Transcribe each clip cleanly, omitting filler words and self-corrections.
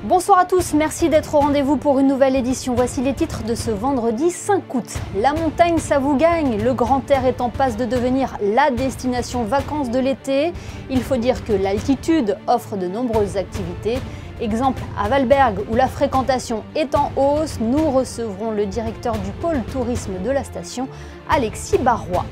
Bonsoir à tous, merci d'être au rendez-vous pour une nouvelle édition. Voici les titres de ce vendredi 5 août. La montagne, ça vous gagne. Le Grand Air est en passe de devenir la destination vacances de l'été. Il faut dire que l'altitude offre de nombreuses activités. Exemple à Valberg où la fréquentation est en hausse, nous recevrons le directeur du pôle tourisme de la station, Alexis Barrois.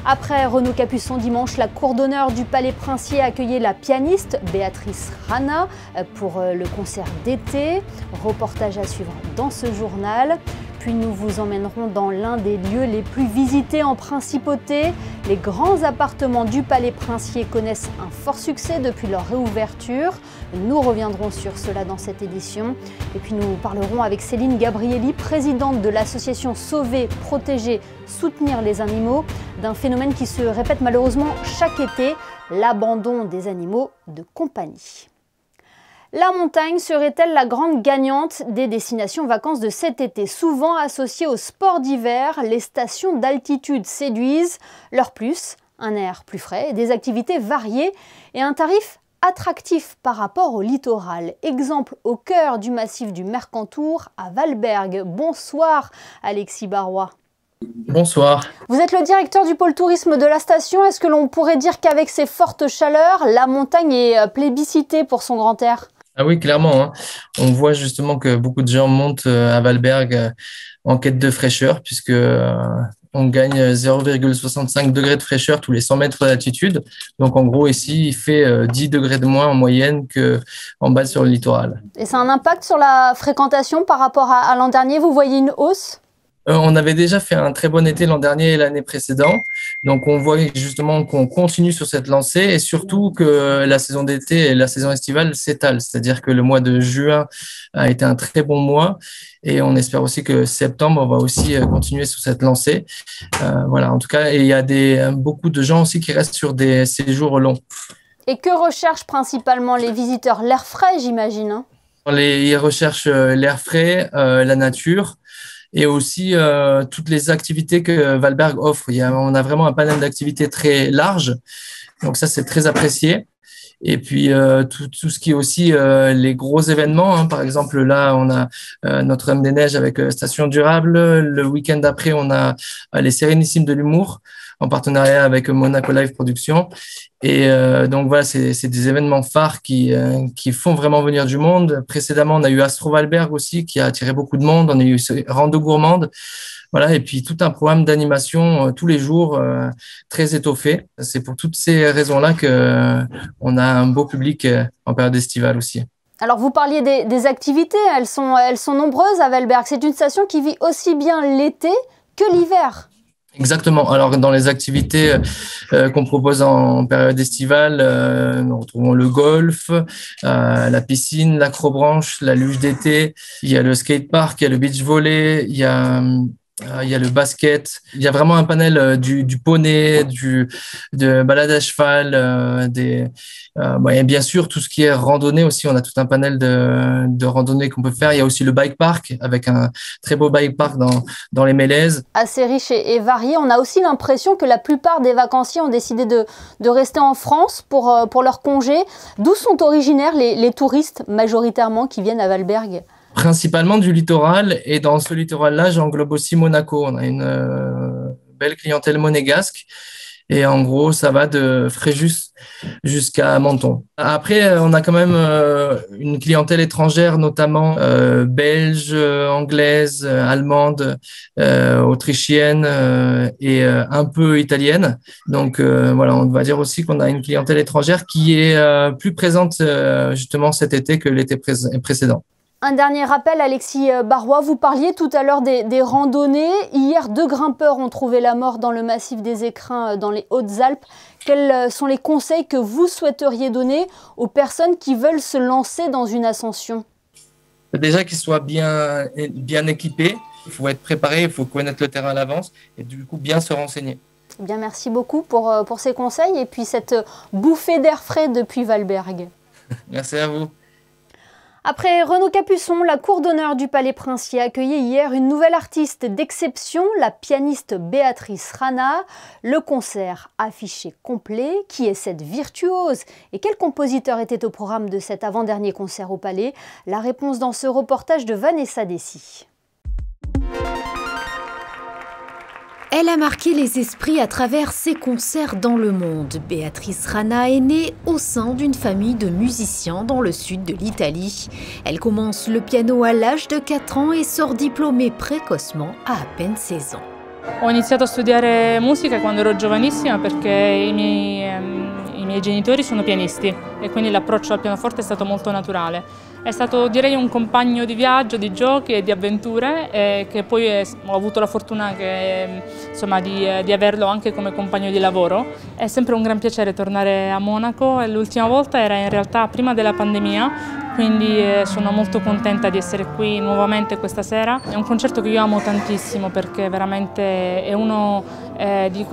Après Renaud Capuçon dimanche, la cour d'honneur du Palais Princier accueillait la pianiste Béatrice Rana pour le concert d'été. Reportage à suivre dans ce journal. Puis nous vous emmènerons dans l'un des lieux les plus visités en principauté. Les grands appartements du Palais Princier connaissent un fort succès depuis leur réouverture. Nous reviendrons sur cela dans cette édition. Et puis nous parlerons avec Céline Gabrielli, présidente de l'association Sauver, Protéger, Soutenir les animaux, d'un phénomène qui se répète malheureusement chaque été, l'abandon des animaux de compagnie. La montagne serait-elle la grande gagnante des destinations vacances de cet été? Souvent associées au sport d'hiver, les stations d'altitude séduisent. Leur plus, un air plus frais, des activités variées et un tarif attractif par rapport au littoral. Exemple au cœur du massif du Mercantour, à Valberg. Bonsoir Alexis Barrois. Bonsoir. Vous êtes le directeur du pôle tourisme de la station. Est-ce que l'on pourrait dire qu'avec ces fortes chaleurs, la montagne est plébiscitée pour son grand air? Ah oui, clairement, hein. On voit justement que beaucoup de gens montent à Valberg en quête de fraîcheur, puisque on gagne 0,65 degrés de fraîcheur tous les 100 mètres d'altitude. Donc en gros, ici, il fait 10 degrés de moins en moyenne qu'en bas sur le littoral. Et ça a un impact sur la fréquentation par rapport à l'an dernier? Vous voyez une hausse? On avait déjà fait un très bon été l'an dernier et l'année précédente. Donc, on voit justement qu'on continue sur cette lancée et surtout que la saison d'été et la saison estivale s'étalent. C'est-à-dire que le mois de juin a été un très bon mois et on espère aussi que septembre va aussi continuer sur cette lancée. Voilà, en tout cas, et il y a beaucoup de gens aussi qui restent sur des séjours longs. Et que recherchent principalement les visiteurs? L'air frais, j'imagine, hein? Ils recherchent l'air frais, la nature. Et aussi toutes les activités que Valberg offre. On a vraiment un panel d'activités très large, donc ça c'est très apprécié. Et puis tout ce qui est aussi les gros événements, hein. Par exemple là on a Notre-Dame des Neiges avec Station Durable. Le week-end d'après on a les Sérénissimes de l'humour en partenariat avec Monaco Live Productions. Et donc voilà, c'est des événements phares qui font vraiment venir du monde. Précédemment, on a eu Astro Valberg aussi qui a attiré beaucoup de monde. On a eu Rando Gourmande. Voilà, et puis tout un programme d'animation tous les jours très étoffé. C'est pour toutes ces raisons-là qu'on a un beau public en période estivale aussi. Alors vous parliez des activités, elles sont nombreuses à Valberg. C'est une station qui vit aussi bien l'été que l'hiver. Exactement. Alors, dans les activités qu'on propose en période estivale, nous retrouvons le golf, la piscine, l'acrobranche, la luge d'été. Il y a le skatepark, il y a le beach volley, il y a le basket. Il y a vraiment un panel du poney, de balade à cheval, et bien sûr tout ce qui est randonnée aussi. On a tout un panel de randonnées qu'on peut faire. Il y a aussi le bike park avec un très beau bike park dans les Mélèzes. Assez riche et varié. On a aussi l'impression que la plupart des vacanciers ont décidé de rester en France pour leur congé. D'où sont originaires les touristes majoritairement qui viennent à Valberg? Principalement du littoral, et dans ce littoral-là, j'englobe aussi Monaco. On a une belle clientèle monégasque, et en gros, ça va de Fréjus jusqu'à Menton. Après, on a quand même une clientèle étrangère, notamment belge, anglaise, allemande, autrichienne et un peu italienne. Donc voilà, on va dire aussi qu'on a une clientèle étrangère qui est plus présente justement cet été que l'été précédent. Un dernier rappel, Alexis Barrois, vous parliez tout à l'heure des randonnées. Hier, 2 grimpeurs ont trouvé la mort dans le massif des Écrins dans les Hautes-Alpes. Quels sont les conseils que vous souhaiteriez donner aux personnes qui veulent se lancer dans une ascension? Déjà qu'ils soient bien équipés, il faut être préparé, il faut connaître le terrain à l'avance et du coup bien se renseigner. Eh bien, merci beaucoup pour ces conseils et puis cette bouffée d'air frais depuis Valberg. Merci à vous. Après Renaud Capuçon, la cour d'honneur du Palais Princier a accueilli hier une nouvelle artiste d'exception, la pianiste Béatrice Rana. Le concert affiché complet. Qui est cette virtuose? Et quel compositeur était au programme de cet avant-dernier concert au Palais? La réponse dans ce reportage de Vanessa Dessy. Elle a marqué les esprits à travers ses concerts dans le monde. Béatrice Rana est née au sein d'une famille de musiciens dans le sud de l'Italie. Elle commence le piano à l'âge de 4 ans et sort diplômée précocement à peine 16 ans. Ho iniziato a studiare musica quando ero giovanissima perché i miei genitori sono pianisti e quindi l'approccio al pianoforte è stato molto naturale. È stato, direi, un compagno di viaggio, di giochi e di avventure che poi ho avuto la fortuna insomma, di averlo anche come compagno di lavoro. È sempre un gran piacere tornare a Monaco e l'ultima volta era in realtà prima della pandemia, quindi sono molto contenta di essere qui nuovamente questa sera. È un concerto che io amo tantissimo perché veramente è una di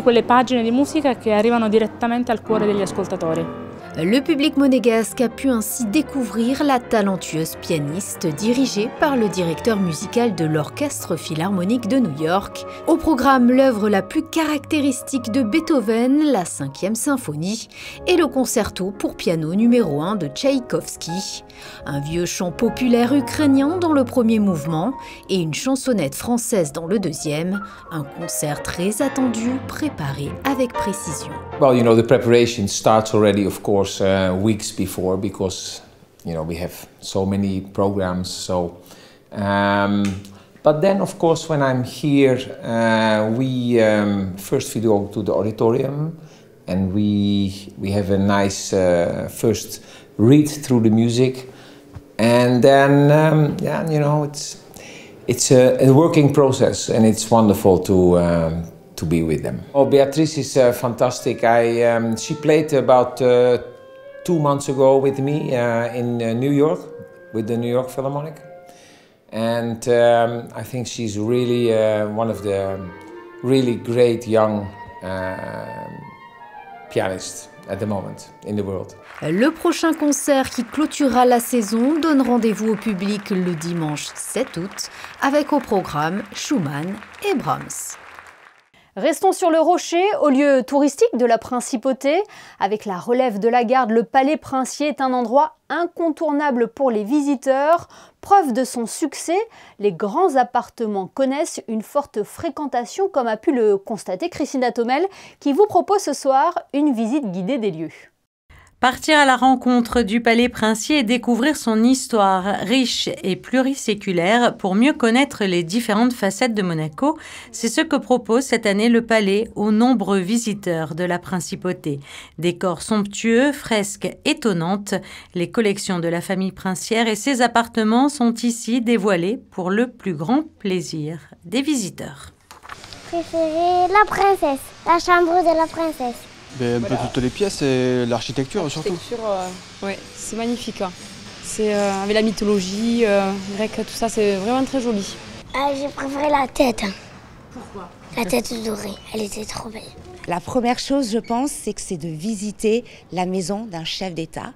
quelle pagine di musica che arrivano direttamente al cuore degli ascoltatori. Le public monégasque a pu ainsi découvrir la talentueuse pianiste dirigée par le directeur musical de l'Orchestre Philharmonique de New York. Au programme, l'œuvre la plus caractéristique de Beethoven, la 5e symphonie, et le concerto pour piano numéro 1 de Tchaïkovski. Un vieux chant populaire ukrainien dans le premier mouvement et une chansonnette française dans le deuxième. Un concert très attendu, préparé avec précision. Well, you know, the preparation starts already, of course, weeks before because, you know, we have so many programs. So, but then, of course, when I'm here, first we go to the auditorium, and we have a nice first read through the music, and then yeah, you know, it's a working process, and it's wonderful to be with them. Oh, Beatrice is fantastic. She played about 2 months ago with me in New York with the New York Philharmonic, and I think she's really one of the really great young pianists at the moment in the world. Le prochain concert qui clôturera la saison donne rendez-vous au public le dimanche 7 août avec au programme Schumann et Brahms. Restons sur le Rocher, au lieu touristique de la Principauté. Avec la relève de la garde, le Palais Princier est un endroit incontournable pour les visiteurs. Preuve de son succès, les grands appartements connaissent une forte fréquentation, comme a pu le constater Christina Thomel, qui vous propose ce soir une visite guidée des lieux. Partir à la rencontre du Palais Princier et découvrir son histoire riche et pluriséculaire pour mieux connaître les différentes facettes de Monaco, c'est ce que propose cette année le Palais aux nombreux visiteurs de la Principauté. Décors somptueux, fresques étonnantes, les collections de la famille princière et ses appartements sont ici dévoilés pour le plus grand plaisir des visiteurs. Préférée la princesse, la chambre de la princesse. Un peu toutes les pièces et l'architecture surtout. L'architecture, ouais, c'est magnifique. Hein. C'est avec la mythologie grecque, tout ça, c'est vraiment très joli. J'ai préféré la tête. Pourquoi? La tête dorée, elle était trop belle. La première chose, je pense, c'est que c'est de visiter la maison d'un chef d'État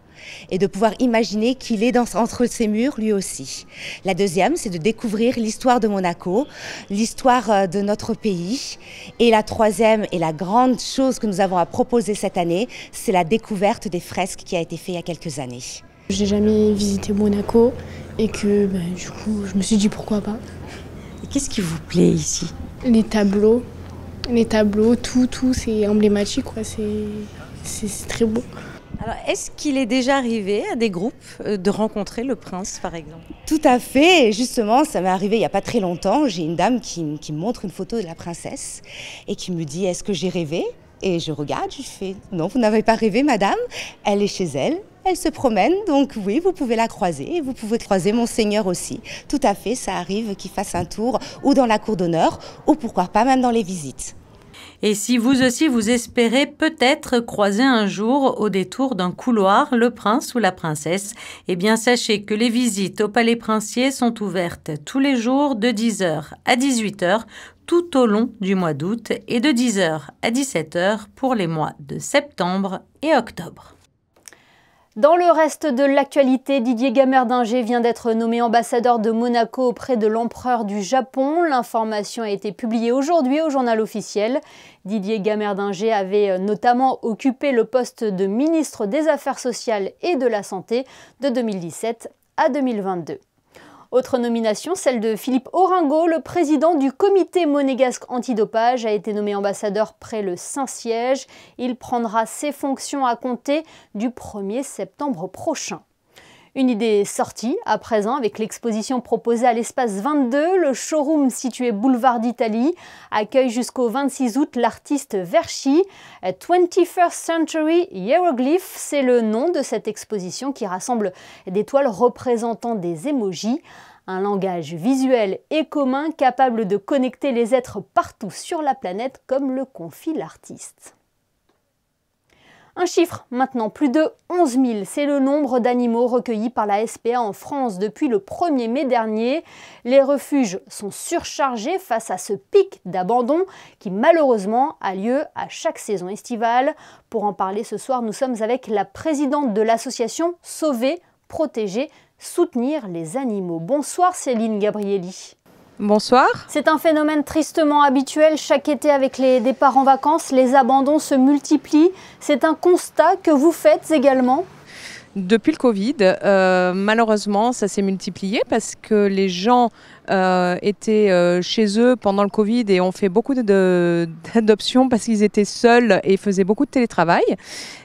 et de pouvoir imaginer qu'il est entre ses murs lui aussi. La deuxième, c'est de découvrir l'histoire de Monaco, l'histoire de notre pays. Et la troisième et la grande chose que nous avons à proposer cette année, c'est la découverte des fresques qui a été faite il y a quelques années. Je n'ai jamais visité Monaco et que du coup, je me suis dit pourquoi pas. Et qu'est-ce qui vous plaît ici? Les tableaux, tout, c'est emblématique, quoi. C'est très beau. Alors, est-ce qu'il est déjà arrivé à des groupes de rencontrer le prince, par exemple? Tout à fait, et justement, ça m'est arrivé il n'y a pas très longtemps. J'ai une dame qui me montre une photo de la princesse et qui me dit « Est-ce que j'ai rêvé ?» Et je regarde, je fais « Non, vous n'avez pas rêvé, madame. Elle est chez elle, elle se promène, donc oui, vous pouvez la croiser. Et vous pouvez croiser Monseigneur aussi. Tout à fait, ça arrive qu'il fasse un tour ou dans la cour d'honneur ou pourquoi pas même dans les visites. » Et si vous aussi vous espérez peut-être croiser un jour au détour d'un couloir le prince ou la princesse, eh bien sachez que les visites au Palais Princier sont ouvertes tous les jours de 10h à 18h tout au long du mois d'août et de 10h à 17h pour les mois de septembre et octobre. Dans le reste de l'actualité, Didier Gamerdinger vient d'être nommé ambassadeur de Monaco auprès de l'empereur du Japon. L'information a été publiée aujourd'hui au journal officiel. Didier Gamerdinger avait notamment occupé le poste de ministre des Affaires sociales et de la Santé de 2017 à 2022. Autre nomination, celle de Philippe Oringo, le président du comité monégasque antidopage, a été nommé ambassadeur près le Saint-Siège. Il prendra ses fonctions à compter du 1er septembre prochain. Une idée sortie à présent avec l'exposition proposée à l'Espace 22. Le showroom situé boulevard d'Italie accueille jusqu'au 26 août l'artiste Verchi. 21st Century Hieroglyphs, c'est le nom de cette exposition qui rassemble des toiles représentant des émojis. Un langage visuel et commun capable de connecter les êtres partout sur la planète comme le confie l'artiste. Un chiffre maintenant, plus de 11 000, c'est le nombre d'animaux recueillis par la SPA en France depuis le 1er mai dernier. Les refuges sont surchargés face à ce pic d'abandon qui malheureusement a lieu à chaque saison estivale. Pour en parler ce soir, nous sommes avec la présidente de l'association Sauver, Protéger, Soutenir les animaux. Bonsoir Céline Gabrielli. Bonsoir. C'est un phénomène tristement habituel. Chaque été, avec les départs en vacances, les abandons se multiplient. C'est un constat que vous faites également ? Depuis le Covid, malheureusement, ça s'est multiplié parce que les gens étaient chez eux pendant le Covid et ont fait beaucoup d'adoptions parce qu'ils étaient seuls et faisaient beaucoup de télétravail.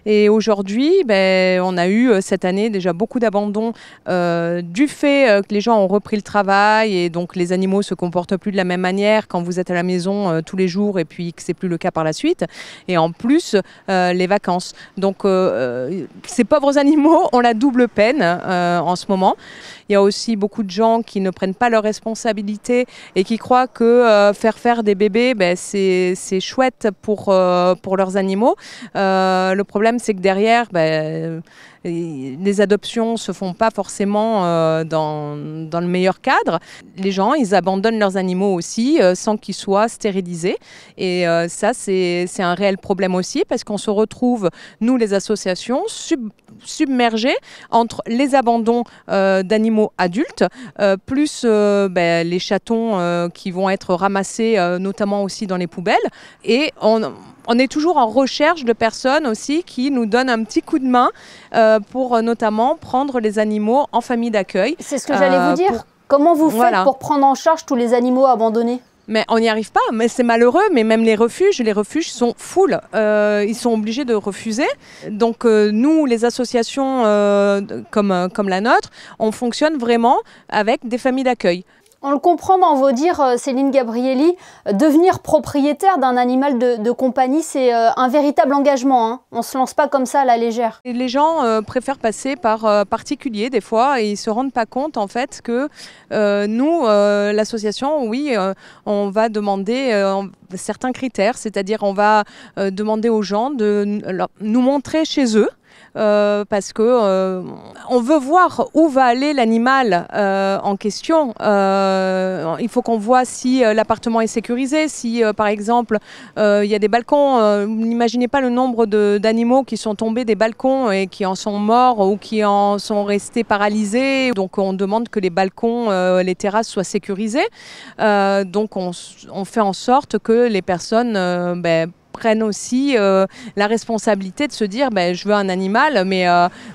Et aujourd'hui, on a eu cette année déjà beaucoup d'abandons du fait que les gens ont repris le travail et donc les animaux se comportent plus de la même manière quand vous êtes à la maison tous les jours et puis que c'est plus le cas par la suite. Et en plus, les vacances. Donc ces pauvres animaux ont la double peine en ce moment. Il y a aussi beaucoup de gens qui ne prennent pas leurs responsabilités et qui croient que faire des bébés, c'est chouette pour leurs animaux. Le problème, c'est que derrière, les adoptions ne se font pas forcément dans le meilleur cadre. Les gens, ils abandonnent leurs animaux aussi sans qu'ils soient stérilisés. Et ça, c'est un réel problème aussi parce qu'on se retrouve, nous les associations, submergés entre les abandons d'animaux adultes, plus les chatons qui vont être ramassés notamment aussi dans les poubelles. Et on est toujours en recherche de personnes aussi qui nous donnent un petit coup de main pour notamment prendre les animaux en famille d'accueil. C'est ce que j'allais vous dire. Comment vous faites pour prendre en charge tous les animaux abandonnés ? Mais on n'y arrive pas, mais c'est malheureux, mais même les refuges sont full. Ils sont obligés de refuser. Donc nous, les associations comme la nôtre, on fonctionne vraiment avec des familles d'accueil. On le comprend dans vos dires, Céline Gabrielli, devenir propriétaire d'un animal de compagnie, c'est un véritable engagement. Hein. On ne se lance pas comme ça à la légère. Et les gens préfèrent passer par particulier des fois et ils ne se rendent pas compte en fait que nous, l'association, oui, on va demander certains critères, c'est-à-dire on va demander aux gens de nous montrer chez eux. Parce que on veut voir où va aller l'animal en question. Il faut qu'on voit si l'appartement est sécurisé, si par exemple il y a des balcons. N'imaginez pas le nombre d'animaux qui sont tombés des balcons et qui en sont morts ou qui en sont restés paralysés. Donc on demande que les balcons, les terrasses soient sécurisées. Donc on fait en sorte que les personnes prennent aussi la responsabilité de se dire je veux un animal, mais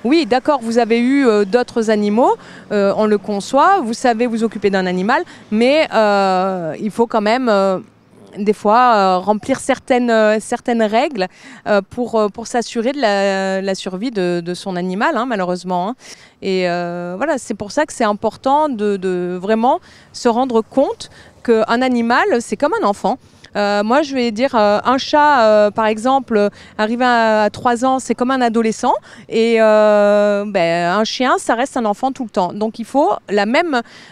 oui d'accord, vous avez eu d'autres animaux, on le conçoit, vous savez vous occuper d'un animal, mais il faut quand même des fois remplir certaines règles pour s'assurer de la survie de son animal, hein, malheureusement. Hein. Et voilà, c'est pour ça que c'est important de vraiment se rendre compte qu'un animal, c'est comme un enfant. Moi, je vais dire, un chat, par exemple, arrivé à 3 ans, c'est comme un adolescent. Et un chien, ça reste un enfant tout le temps. Donc, il faut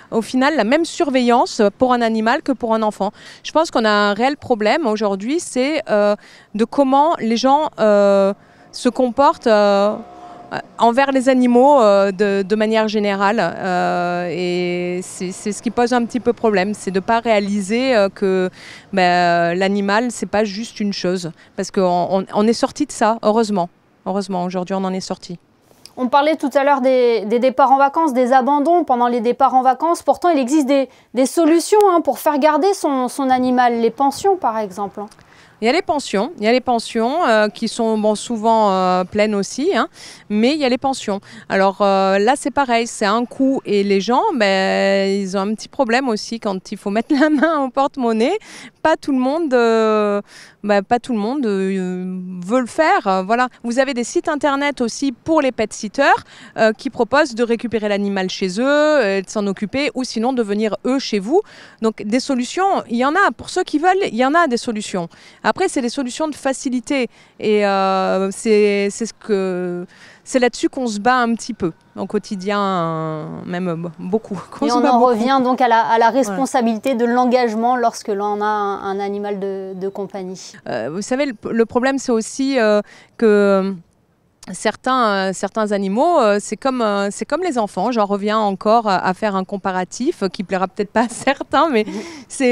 au final, la même surveillance pour un animal que pour un enfant. Je pense qu'on a un réel problème aujourd'hui, c'est de comment les gens se comportent envers les animaux de manière générale et c'est ce qui pose un petit peu problème, c'est de ne pas réaliser que l'animal c'est pas juste une chose, parce qu'on est sorti de ça, heureusement aujourd'hui on en est sorti. On parlait tout à l'heure des départs en vacances, des abandons pendant les départs en vacances. Pourtant, il existe des solutions pour faire garder son animal, les pensions par exemple. Il y a les pensions, qui sont souvent pleines aussi, mais il y a les pensions. Alors là, c'est pareil, c'est un coût et les gens, ils ont un petit problème aussi quand il faut mettre la main au porte-monnaie. Pas tout le monde veut le faire. Voilà. Vous avez des sites internet aussi pour les pet-sitters qui proposent de récupérer l'animal chez eux, de s'en occuper ou sinon de venir eux chez vous. Donc des solutions, il y en a. Pour ceux qui veulent, il y en a des solutions. Après, c'est des solutions de facilité et c'est là-dessus qu'on se bat un petit peu au quotidien, même beaucoup. Et on en revient donc à la responsabilité de l'engagement lorsque l'on a un animal de compagnie. Vous savez, le problème, c'est aussi que certains animaux, c'est comme les enfants. J'en reviens encore à faire un comparatif qui plaira peut-être pas à certains, mais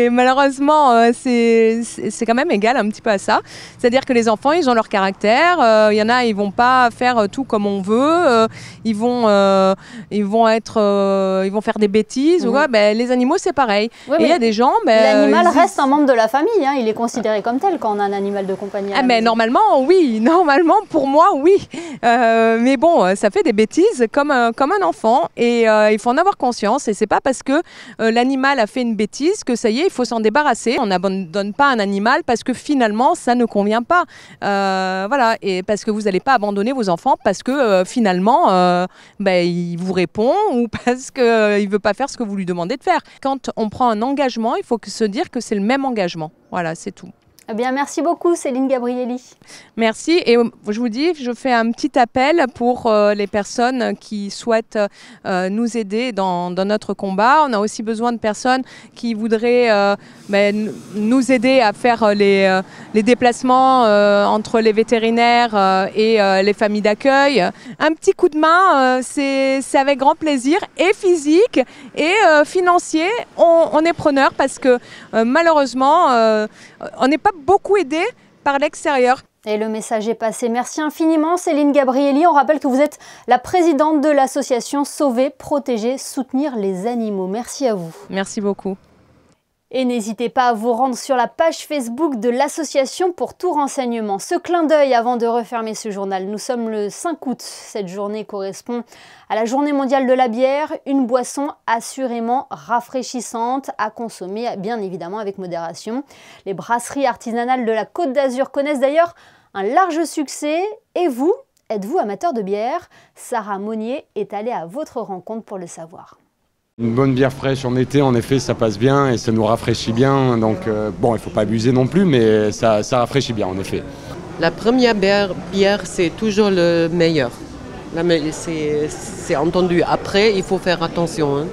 malheureusement, c'est quand même égal un petit peu à ça. C'est-à-dire que les enfants, ils ont leur caractère. Il y en a, ils vont pas faire tout comme on veut. Ils vont faire des bêtises. Les animaux, c'est pareil. Oui, et il y a des gens. L'animal reste un membre de la famille. Il est considéré comme tel quand on a un animal de compagnie. Mais normalement, oui. Normalement, pour moi, oui. Mais bon, ça fait des bêtises comme un enfant et il faut en avoir conscience et c'est pas parce que l'animal a fait une bêtise que ça y est, il faut s'en débarrasser. On n'abandonne pas un animal parce que finalement ça ne convient pas. Voilà, et parce que vous n'allez pas abandonner vos enfants parce que finalement il vous répond ou parce qu'il veut pas faire ce que vous lui demandez de faire. Quand on prend un engagement, il faut se dire que c'est le même engagement. Voilà, c'est tout. Eh bien, merci beaucoup Céline Gabrielli. Merci et je vous dis, je fais un petit appel pour les personnes qui souhaitent nous aider dans notre combat. On a aussi besoin de personnes qui voudraient nous aider à faire les déplacements entre les vétérinaires et les familles d'accueil. Un petit coup de main, c'est avec grand plaisir et physique et financier. On est preneur parce que malheureusement, on n'est pas beaucoup aidé par l'extérieur. Et le message est passé. Merci infiniment Céline Gabrielli. On rappelle que vous êtes la présidente de l'association Sauver, Protéger, Soutenir les animaux. Merci à vous. Merci beaucoup. Et n'hésitez pas à vous rendre sur la page Facebook de l'association pour tout renseignement. Ce clin d'œil avant de refermer ce journal. Nous sommes le 5 août. Cette journée correspond à la journée mondiale de la bière, une boisson assurément rafraîchissante à consommer bien évidemment avec modération. Les brasseries artisanales de la Côte d'Azur connaissent d'ailleurs un large succès. Et vous, êtes-vous amateur de bière? Sarah Monnier est allée à votre rencontre pour le savoir. Une bonne bière fraîche en été, en effet, ça passe bien et ça nous rafraîchit bien. Donc, bon, il ne faut pas abuser non plus, mais ça rafraîchit bien, en effet. La première bière, c'est toujours le meilleur. C'est entendu. Après, il faut faire attention,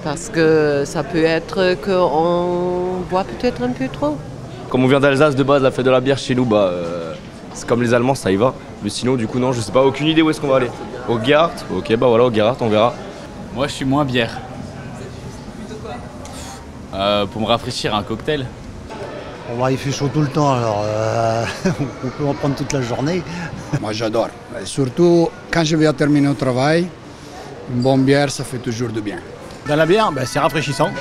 parce que ça peut être qu'on boit peut-être un peu trop. Comme on vient d'Alsace, de base, la fête de la bière chez nous, c'est comme les Allemands, ça y va. Mais sinon, du coup, non, je sais pas, aucune idée où est-ce qu'on va aller. Au Gerhardt? Ok, voilà, au Gerhardt, on verra. Moi, je suis moins bière. Pour me rafraîchir, un cocktail. Il fait chaud tout le temps, alors on peut en prendre toute la journée. Moi, j'adore. Surtout quand je vais terminer au travail, une bonne bière, ça fait toujours du bien. Dans la bière, c'est rafraîchissant.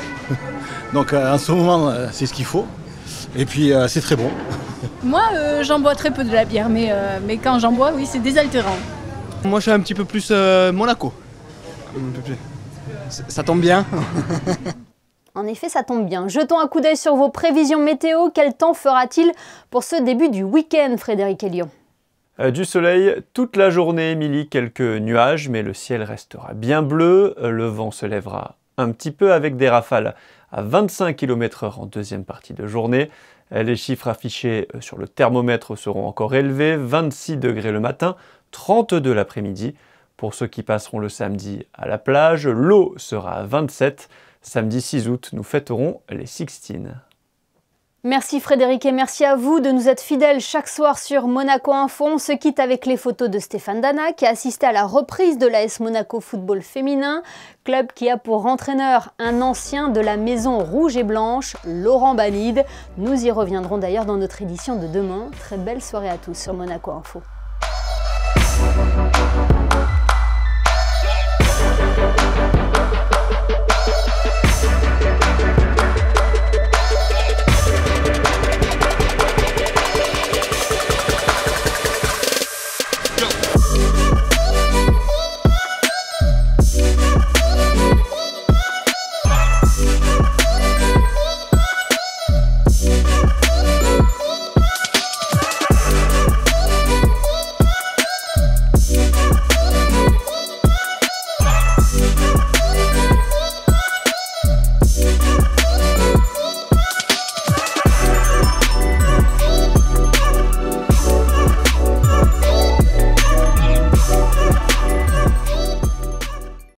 Donc en ce moment, c'est ce qu'il faut. Et puis, c'est très bon. Moi, j'en bois très peu de la bière, mais quand j'en bois, oui, c'est désaltérant. Moi, je suis un petit peu plus Monaco. Ça tombe bien. En effet, ça tombe bien. Jetons un coup d'œil sur vos prévisions météo. Quel temps fera-t-il pour ce début du week-end, Frédéric Elion? Du soleil toute la journée, Émilie, quelques nuages, mais le ciel restera bien bleu. Le vent se lèvera un petit peu avec des rafales à 25 km/h en deuxième partie de journée. Les chiffres affichés sur le thermomètre seront encore élevés, 26 degrés le matin, 32 l'après-midi. Pour ceux qui passeront le samedi à la plage, l'eau sera à 27. Samedi 6 août, nous fêterons les Sixtines. Merci Frédéric et merci à vous de nous être fidèles chaque soir sur Monaco Info. On se quitte avec les photos de Stéphane Dana qui a assisté à la reprise de l'AS Monaco Football Féminin, club qui a pour entraîneur un ancien de la maison rouge et blanche, Laurent Banide. Nous y reviendrons d'ailleurs dans notre édition de demain. Très belle soirée à tous sur Monaco Info.